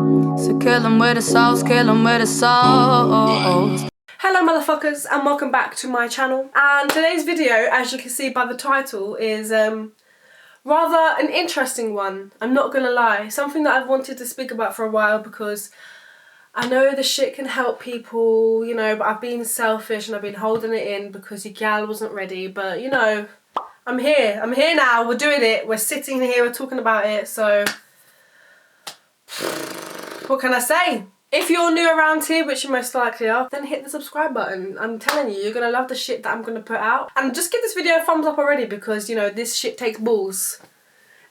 So kill 'em with the sauce, kill 'em with the sauce. Hello motherfuckers, and welcome back to my channel. And today's video, as you can see by the title, is rather an interesting one. I'm not gonna lie. Something that I've wanted to speak about for a while because I know the shit can help people, you know, but I've been selfish and I've been holding it in because your gal wasn't ready. But you know, I'm here now, we're doing it, we're sitting here, we're talking about it, so what can I say? If you're new around here, which you most likely are, then hit the subscribe button. I'm telling you, you're gonna love the shit that I'm gonna put out. And just give this video a thumbs up already because, you know, this shit takes balls.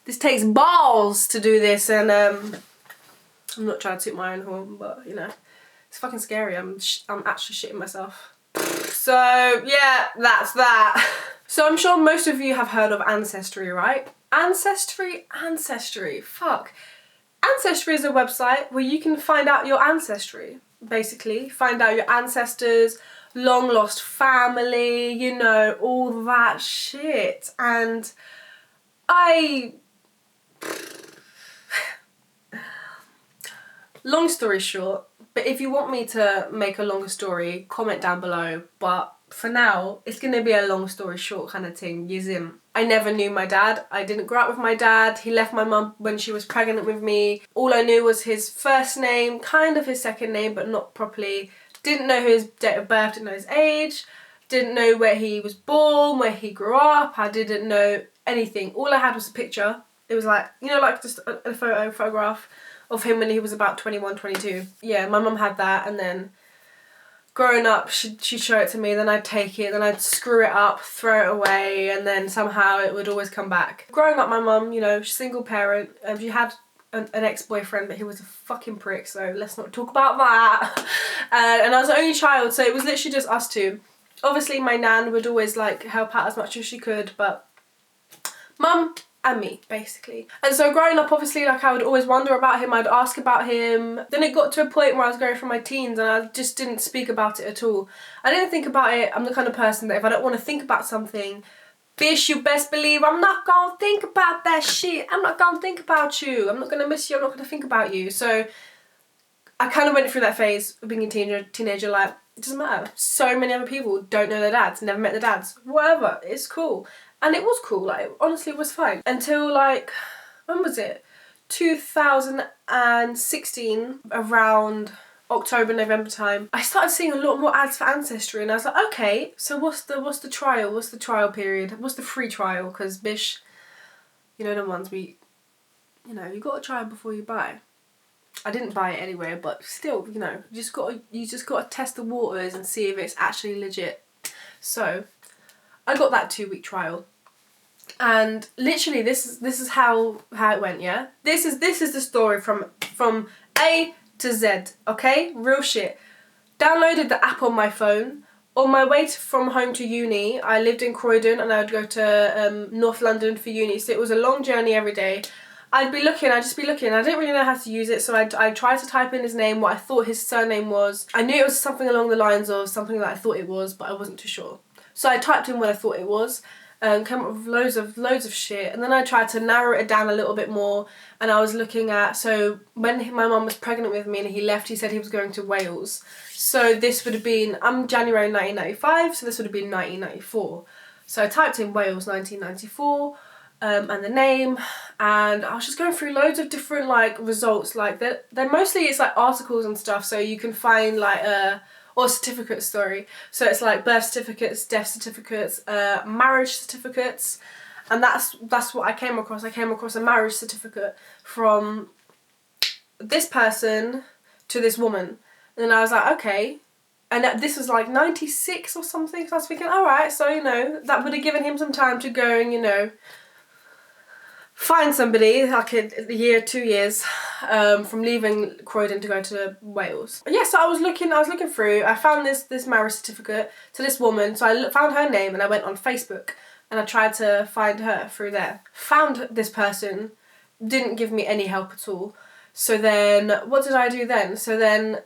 This takes balls to do this, and I'm not trying to toot my own horn, but you know, it's fucking scary. I'm actually shitting myself. So yeah, that's that. So I'm sure most of you have heard of Ancestry, right? Ancestry, fuck. Ancestry is a website where you can find out your ancestry, basically. Find out your ancestors, long lost family, you know, all that shit. And long story short, but if you want me to make a longer story, comment down below. But for now, it's going to be a long story short kind of thing, Yizim. I never knew my dad. I didn't grow up with my dad. He left my mum when she was pregnant with me. All I knew was his first name, kind of his second name, but not properly. Didn't know his date of birth, didn't know his age. Didn't know where he was born, where he grew up. I didn't know anything. All I had was a picture. It was like, you know, like just a photograph of him when he was about 21, 22. Yeah, my mum had that, and then growing up, she'd show it to me, then I'd take it, then I'd screw it up, throw it away, and then somehow it would always come back. Growing up, my mum, you know, single parent, she had an ex-boyfriend, but he was a fucking prick, so let's not talk about that. And I was the only child, so it was literally just us two. Obviously, my nan would always, like, help out as much as she could, but mum and me, basically. And so growing up, obviously, like, I would always wonder about him, I'd ask about him. Then it got to a point where I was going through my teens and I just didn't speak about it at all. I didn't think about it. I'm the kind of person that if I don't want to think about something, bish, you best believe I'm not gonna think about that shit. I'm not gonna think about you. I'm not gonna miss you. I'm not gonna think about you. So I kind of went through that phase of being a teenager, like, it doesn't matter. So many other people don't know their dads, never met their dads, whatever, it's cool. And it was cool, like, honestly it was fine. Until, like, when was it? 2016, around October, November time, I started seeing a lot more ads for Ancestry, and I was like, okay, so what's the trial? What's the trial period? What's the free trial? Because, bish, you know the ones you know, you got to try before you buy. I didn't buy it anyway, but still, you know, you just got to test the waters and see if it's actually legit. So I got that 2-week trial. And literally this is how it went, yeah? This is the story from A to Z, okay? Real shit. Downloaded the app on my phone. On my way from home to uni, I lived in Croydon and I would go to North London for uni, so it was a long journey every day. I'd just be looking. I didn't really know how to use it, so I tried to type in his name, what I thought his surname was. I knew it was something along the lines of something that I thought it was, but I wasn't too sure. So I typed in what I thought it was, came up with loads of shit, and then I tried to narrow it down a little bit more, and I was looking at, so when my mum was pregnant with me and he left, he said he was going to Wales. So this would have been, I'm January 1995, so this would have been 1994. So I typed in Wales 1994, and the name, and I was just going through loads of different, like, results, like, they're mostly, it's like articles and stuff, so you can find, like, or certificates, sorry. So it's like birth certificates, death certificates, marriage certificates, and that's what I came across. I came across a marriage certificate from this person to this woman, and I was like, okay. And this was like 96 or something, so I was thinking, alright, so, you know, that would have given him some time to go and, you know, find somebody, like a year, 2 years, from leaving Croydon to go to Wales. Yeah, so I was looking through, I found this marriage certificate to this woman, so I found her name and I went on Facebook and I tried to find her through there. Found this person, didn't give me any help at all. So then, what did I do then? So then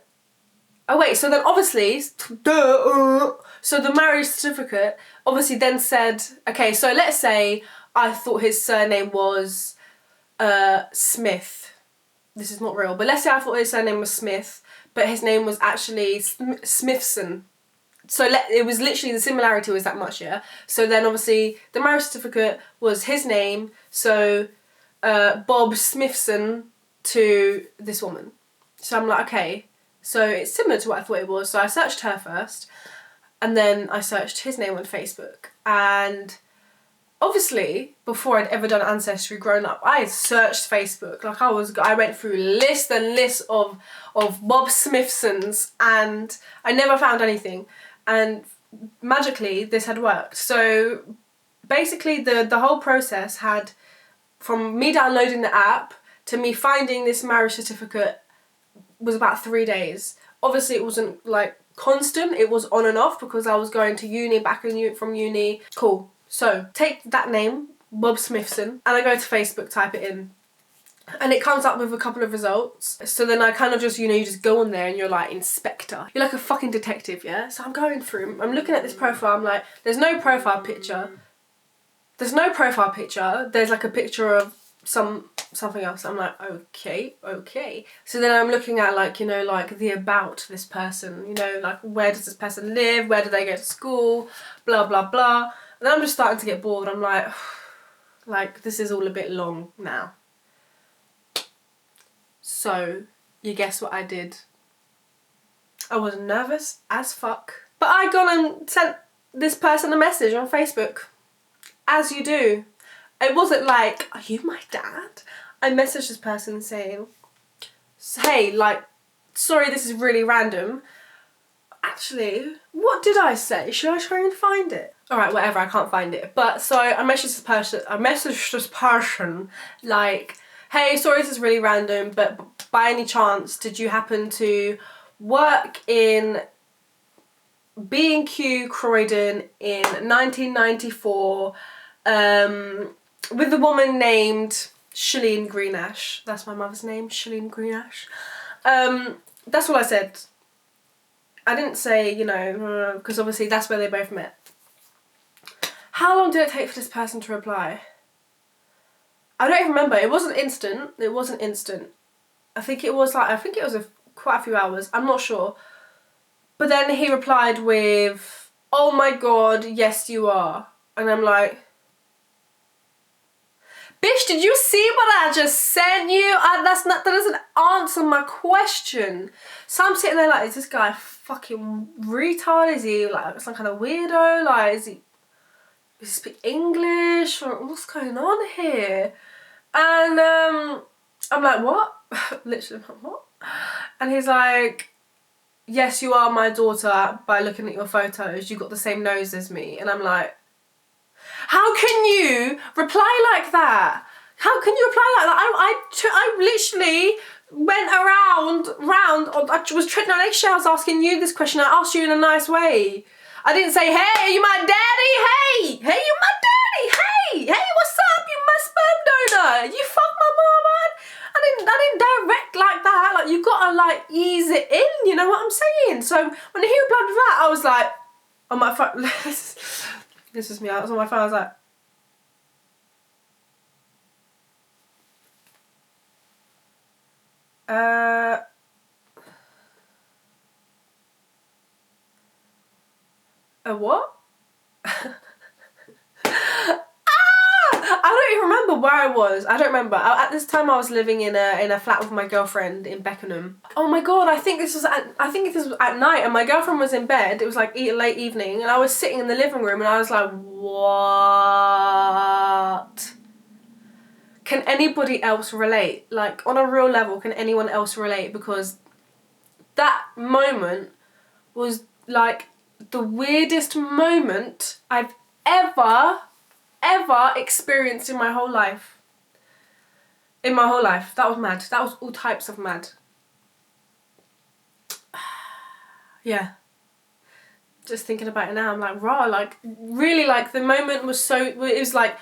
obviously, so the marriage certificate obviously then said, okay, so let's say I thought his surname was Smith. this is not real, but let's say I thought his surname was Smith, but his name was actually Smithson. So it was literally, the similarity was that much, yeah? So then obviously the marriage certificate was his name, so Bob Smithson to this woman. So I'm like, okay, so it's similar to what I thought it was. So I searched her first, and then I searched his name on Facebook. And obviously, before I'd ever done Ancestry growing up, I had searched Facebook. Like I went through lists and lists of Bob Smithsons, and I never found anything. And magically, this had worked. So basically, the whole process had, from me downloading the app to me finding this marriage certificate, was about 3 days. Obviously, it wasn't like constant. It was on and off because I was going to uni, back from uni. Cool. So take that name, Bob Smithson, and I go to Facebook, type it in, and it comes up with a couple of results. So then I kind of just, you just go on there and you're like, inspector. You're like a fucking detective, yeah? So I'm going through, I'm looking at this profile, I'm like, there's no profile picture. There's no profile picture. There's like a picture of something else. I'm like, okay. So then I'm looking at like, like the about this person, like where does this person live? Where do they go to school? Blah, blah, blah. And then I'm just starting to get bored. I'm like, this is all a bit long now. So, you guess what I did? I was nervous as fuck. But I gone and sent this person a message on Facebook. As you do. It wasn't like, are you my dad? I messaged this person saying, hey, like, sorry, this is really random. Actually, what did I say? Should I try and find it? Alright, whatever, I can't find it. But so I messaged this person like, hey, sorry, this is really random, but by any chance, did you happen to work in B&Q Croydon in 1994 with a woman named Shalene Greenash? That's my mother's name, Shalene Greenash. That's all I said. I didn't say, because obviously that's where they both met. How long did it take for this person to reply? I don't even remember. It wasn't instant. I think it was quite a few hours. I'm not sure. But then he replied with, oh my god, yes you are. And I'm like, bitch, did you see what I just sent you? That doesn't answer my question. So I'm sitting there like, is this guy fucking retard? Is he like some kind of weirdo? Like, does he speak English? Or what's going on here? And I'm like, what? Literally, I'm like, what? And he's like, yes, you are my daughter by looking at your photos. You got the same nose as me. And I'm like, how can you reply like that? How can you reply like that? I literally went round. I was treading on eggshells asking you this question. I asked you in a nice way. I didn't say, hey, are you my daddy? Hey, you my daddy? Hey, what's up? You my sperm donor. You fuck my mom, man. I didn't direct like that. Like, you gotta like ease it in. You know what I'm saying? So when he replied with that, I was like, on my phone. This is me. I was on my phone. I was like, a what? I don't even remember where I was. I don't remember. At this time I was living in a flat with my girlfriend in Beckenham. Oh my god, I think this was at night and my girlfriend was in bed. It was like late evening and I was sitting in the living room and I was like, what? Can anybody else relate? Like, on a real level, can anyone else relate? Because that moment was like the weirdest moment I've ever experienced in my whole life. That was mad. That was all types of mad. Yeah. Just thinking about it now, I'm like, raw, like, really, like, the moment was so, it was like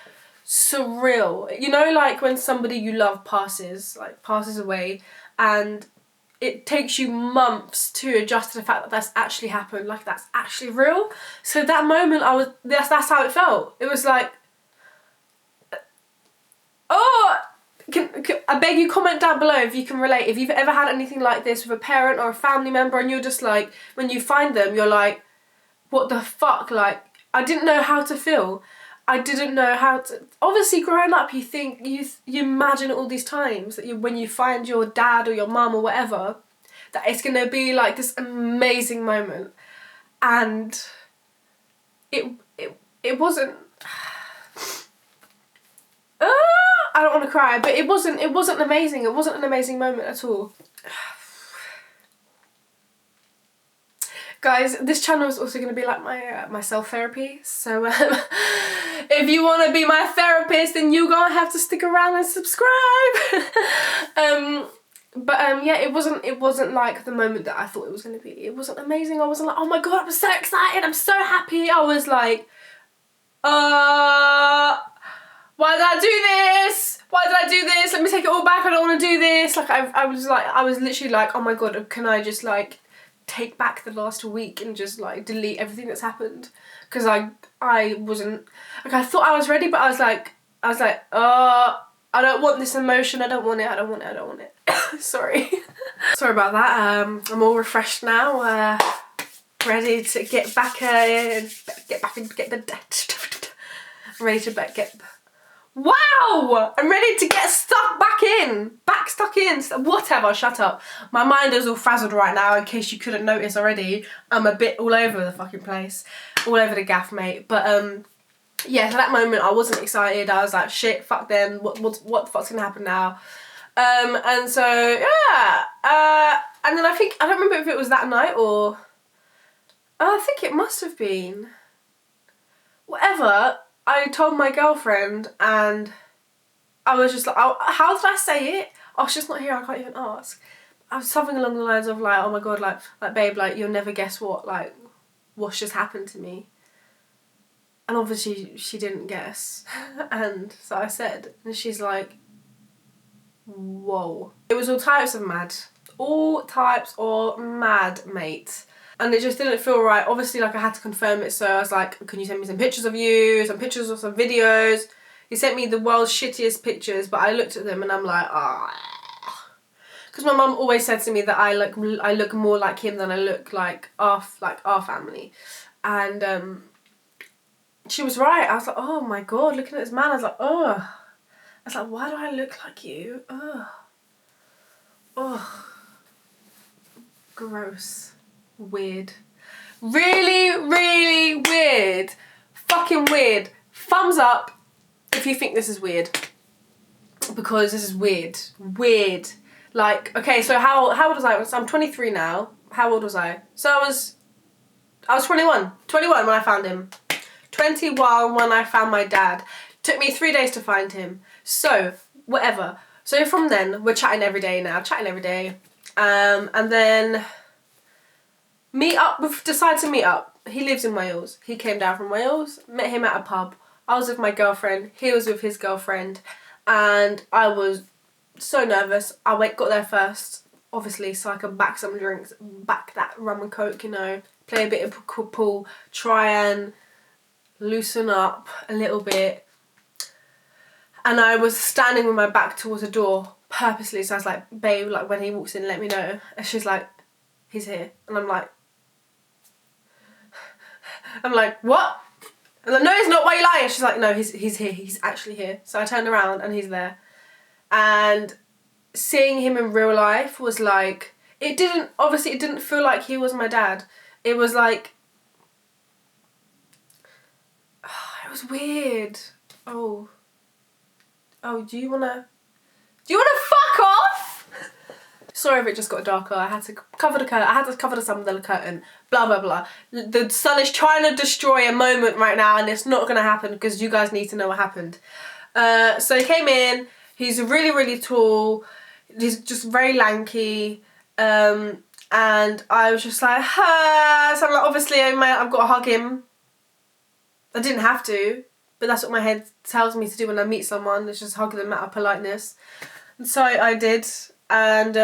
surreal. You know, like when somebody you love passes away and it takes you months to adjust to the fact that that's actually happened, like that's actually real. So that moment that's how it felt. It was like, oh, I beg you, comment down below if you can relate. If you've ever had anything like this with a parent or a family member and you're just like, when you find them, you're like, what the fuck? Like, I didn't know how to feel. I didn't know how to... Obviously, growing up, you think, you imagine all these times that when you find your dad or your mum or whatever, that it's going to be like this amazing moment. And it wasn't... I don't want to cry, but it wasn't amazing. It wasn't an amazing moment at all. Guys, this channel is also going to be like my self-therapy, so if you want to be my therapist, then you're going to have to stick around and subscribe. Yeah, it wasn't like the moment that I thought it was going to be. It wasn't amazing. I wasn't like, oh my god, I'm so excited, I'm so happy. I was like, why did I do this? Why did I do this? Let me take it all back, I don't want to do this. Like, I was literally like, oh my god, can I just like take back the last week and just like delete everything that's happened? Because I wasn't, like, I thought I was ready, but I was like, I don't want this emotion, I don't want it. Sorry. Sorry about that. I'm all refreshed now, ready to get back and get the ready to get... Wow! I'm ready to get stuck in. Whatever, shut up. My mind is all frazzled right now, in case you couldn't notice already. I'm a bit all over the fucking place. All over the gaff, mate. But, yeah, so that moment I wasn't excited. I was like, shit, fuck them. What the fuck's gonna happen now? And so, yeah. And then I don't remember if it was that night or... I think it must have been. Whatever. I told my girlfriend and I was just like, how did I say it? Oh, she's not here, I can't even ask. I was something along the lines of like, oh my god, like babe, like you'll never guess what's just happened to me. And obviously she didn't guess. And so I said, and she's like, whoa. It was all types of mad. All types of mad, mate. And it just didn't feel right. Obviously, like, I had to confirm it, so I was like, can you send me some pictures of you, some pictures of some videos? He sent me the world's shittiest pictures, but I looked at them and I'm like, ah. Because my mum always said to me that I look more like him than I look like our family. And she was right. I was like, oh my god, looking at this man, I was like, ugh. I was like, why do I look like you? Ugh. Ugh. Gross. Weird. Really, really weird. Fucking weird. Thumbs up if you think this is weird. Because this is weird. Weird. Like, okay, so how old was I? I'm 23 now. How old was I? So I was 21. 21 when I found him. 21 when I found my dad. Took me 3 days to find him. So, whatever. So from then, we're chatting every day now. And then... we've decided to meet up. He lives in Wales. He came down from Wales, met him at a pub. I was with my girlfriend, he was with his girlfriend, and I was so nervous. I got there first, obviously, so I could back some drinks, back that rum and coke, you know, play a bit of pool, try and loosen up a little bit. And I was standing with my back towards the door, purposely, so I was like, babe, like, when he walks in, let me know. And she's like, he's here. And I'm like, what? And I'm like, no, he's not, why are you lying? She's like, no, he's here, he's actually here. So I turned around and he's there. And seeing him in real life was like, it didn't feel like he was my dad. It was like, it was weird. Oh, do you wanna fuck off? Sorry if it just got darker. I had to cover the curtain. I had to cover the sun with the curtain. Blah, blah, blah. The sun is trying to destroy a moment right now and it's not going to happen because you guys need to know what happened. So he came in. He's really, really tall. He's just very lanky. And I was just like, ha. So I'm like, obviously, I've got to hug him. I didn't have to, but that's what my head tells me to do when I meet someone. It's just hug them out of politeness. And so I did. And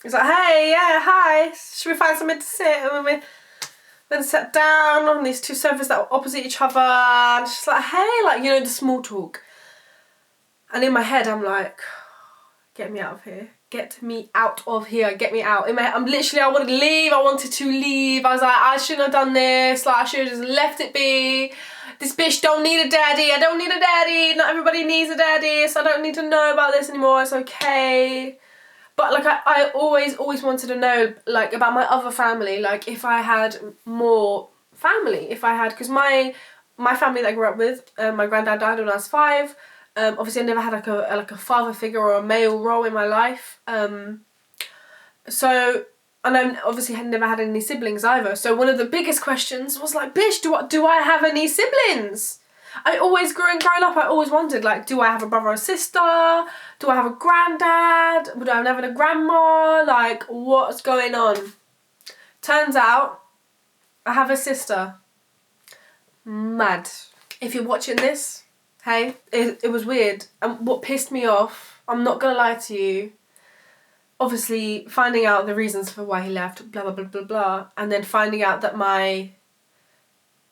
he's like, hey, yeah, hi, should we find somewhere to sit? And we then sat down on these two sofas that were opposite each other. And she's like, hey, like, you know, the small talk. And in my head, I'm like, get me out of here. Get me out of here. Get me out. In my head, I wanted to leave. I wanted to leave. I was like, I shouldn't have done this. Like, I should have just left it be. This bitch don't need a daddy. I don't need a daddy. Not everybody needs a daddy, so I don't need to know about this anymore. It's okay. But like I always wanted to know like about my other family, like if I had more family, because my family that I grew up with, my granddad died when I was 5. Obviously I never had like a father figure or a male role in my life. So, and I obviously had never had any siblings either. So one of the biggest questions was like, bitch, do I have any siblings? I always, growing up, I always wondered, like, do I have a brother or sister? Do I have a granddad? Would I have a grandma? Like, what's going on? Turns out, I have a sister. Mad. If you're watching this, hey, it was weird. And what pissed me off, I'm not going to lie to you, obviously finding out the reasons for why he left, blah, blah, blah, blah, blah, and then finding out that my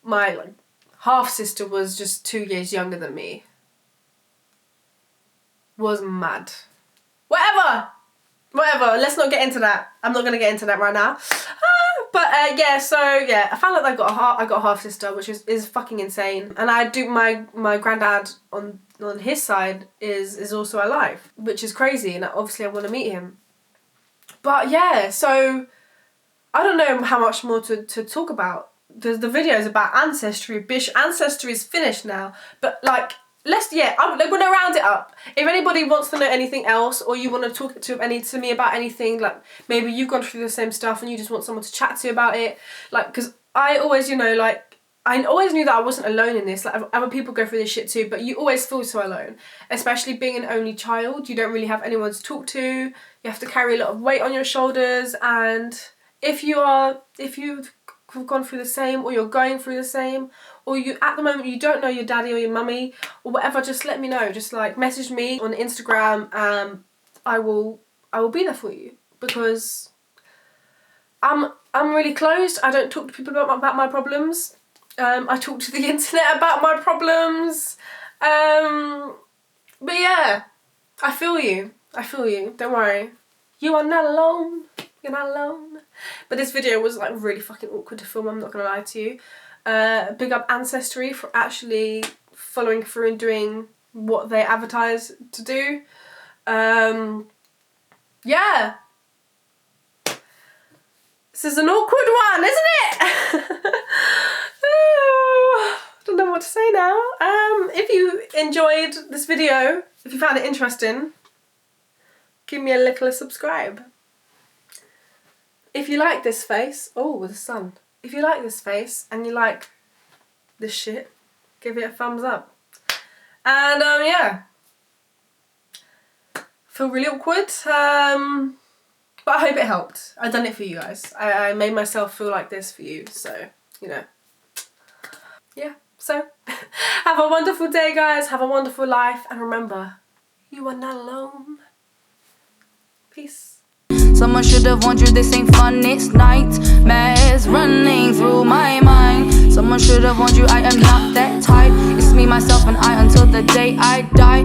like, half-sister was just 2 years younger than me. Was mad. Whatever, let's not get into that. I'm not going to get into that right now. Yeah, so yeah, I found out that I got a half-sister, which is fucking insane. And I do, my granddad on his side is also alive, which is crazy, and obviously I want to meet him. But yeah, so I don't know how much more to talk about. The video is about Ancestry. Bish, Ancestry is finished now. But like, I'm gonna round it up. If anybody wants to know anything else, or you want to talk to me about anything, like maybe you've gone through the same stuff and you just want someone to chat to about it, like, because I always, I always knew that I wasn't alone in this. Like, other people go through this shit too, but you always feel so alone, especially being an only child. You don't really have anyone to talk to. You have to carry a lot of weight on your shoulders, and if you've gone through the same, or you're going through the same, or you at the moment you don't know your daddy or your mummy or whatever, just let me know. Just like message me on Instagram. I will be there for you, because I'm really closed. I don't talk to people about my problems. I talk to the internet about my problems. But yeah, I feel you. Don't worry. You are not alone. You're not alone. But this video was like really fucking awkward to film, I'm not gonna lie to you. Big up Ancestry for actually following through and doing what they advertise to do. Yeah. This is an awkward one, isn't it? Don't know what to say now. If you enjoyed this video, if you found it interesting, give me a little subscribe. If you like this face, oh, the sun. If you like this face and you like this shit, give it a thumbs up. And yeah, feel really awkward, but I hope it helped. I've done it for you guys. I made myself feel like this for you, so, yeah. So, have a wonderful day, guys. Have a wonderful life, and remember, you are not alone. Peace. Someone should have warned you this ain't fun, it's nightmares running through my mind. Someone should have warned you I am not that type. It's me, myself, and I until the day I die.